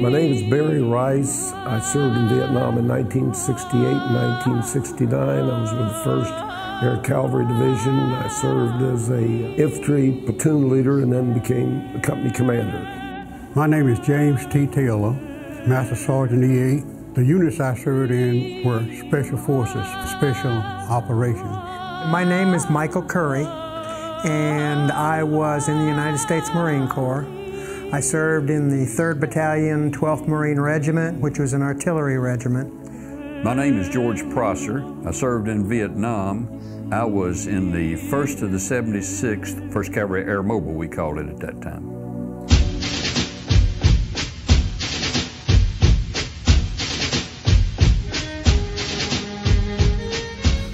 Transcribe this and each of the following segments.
My name is Barry Rice. I served in Vietnam in 1968 and 1969. I was with the 1st Air Cavalry Division. I served as a infantry platoon leader and then became the company commander. My name is James T. Taylor, Master Sergeant EA. The units I served in were Special Forces, Special Operations. My name is Michael Curry, and I was in the United States Marine Corps. I served in the 3rd Battalion, 12th Marine Regiment, which was an artillery regiment. My name is George Prosser. I served in Vietnam. I was in the 1st of the 76th, 1st Cavalry Air Mobile, we called it at that time.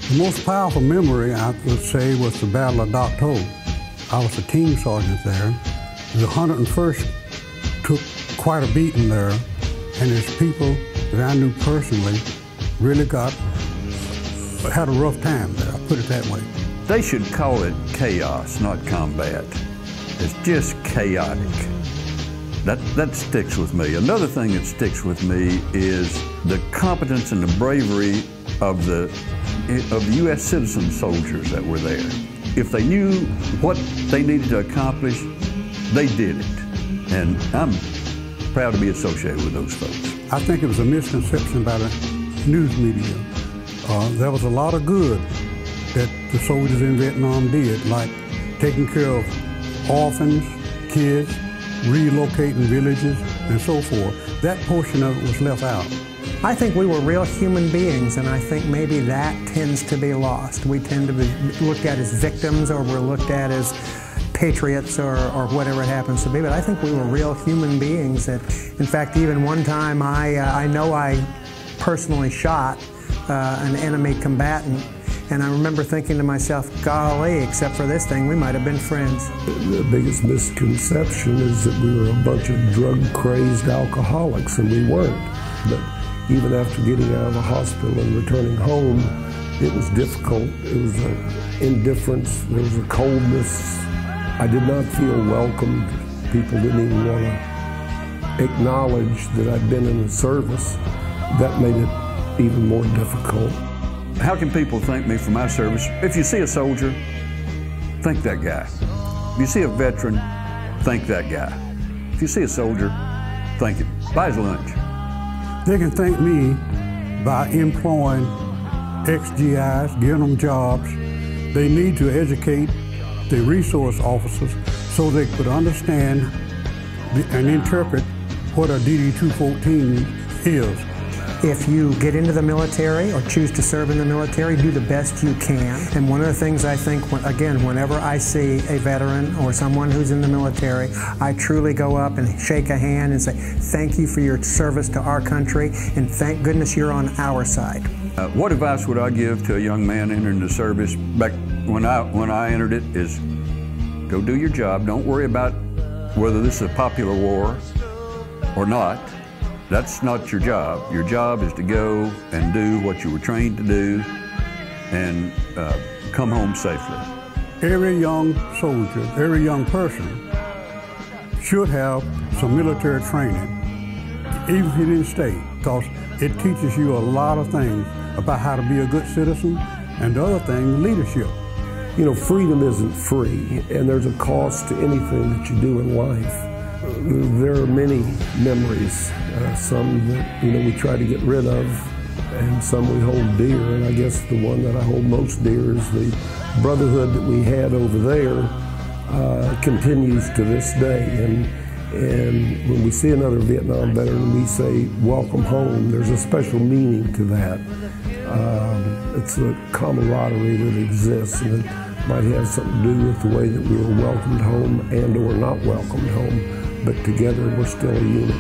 The most powerful memory, I would say, was the Battle of Dak To. I was a team sergeant there. The 101st took quite a beating there, and there's people that I knew personally really had a rough time there, I'll put it that way. They should call it chaos, not combat. It's just chaotic. That sticks with me. Another thing that sticks with me is the competence and the bravery of the U.S. citizen soldiers that were there. If they knew what they needed to accomplish, they did it. And I'm proud to be associated with those folks. I think it was a misconception by the news media. There was a lot of good that the soldiers in Vietnam did, like taking care of orphans, kids, relocating villages, and so forth. That portion of it was left out. I think we were real human beings, and I think maybe that tends to be lost. We tend to be looked at as victims, or we're looked at as patriots, or whatever it happens to be. But I think we were real human beings. That, in fact, even one time I know I personally shot an enemy combatant, and I remember thinking to myself, golly, except for this thing, we might have been friends. The biggest misconception is that we were a bunch of drug-crazed alcoholics, and we weren't. But even after getting out of the hospital and returning home, it was difficult. It was an indifference, there was a coldness. I did not feel welcomed. People didn't even want to acknowledge that I'd been in the service. That made it even more difficult. How can people thank me for my service? If you see a soldier, thank that guy. If you see a veteran, thank that guy. If you see a soldier, thank him. Buy his lunch. They can thank me by employing ex-GIs, giving them jobs. They need to educate the resource officers so they could understand and interpret what a DD-214 is. If you get into the military or choose to serve in the military, do the best you can. And one of the things I think, again, whenever I see a veteran or someone who's in the military, I truly go up and shake a hand and say, thank you for your service to our country, and thank goodness you're on our side. What advice would I give to a young man entering the service back when I entered it is, go do your job. Don't worry about whether this is a popular war or not. That's not your job. Your job is to go and do what you were trained to do and come home safely. Every young soldier, every young person should have some military training, even if you didn't stay, because it teaches you a lot of things about how to be a good citizen, and the other thing, leadership. You know, freedom isn't free, and there's a cost to anything that you do in life. There are many memories, some that we try to get rid of, and some we hold dear. And I guess the one that I hold most dear is the brotherhood that we had over there continues to this day. And when we see another Vietnam veteran, we say, welcome home. There's a special meaning to that. It's a camaraderie that exists, and it might have something to do with the way that we were welcomed home and or not welcomed home. But together we're still a unit.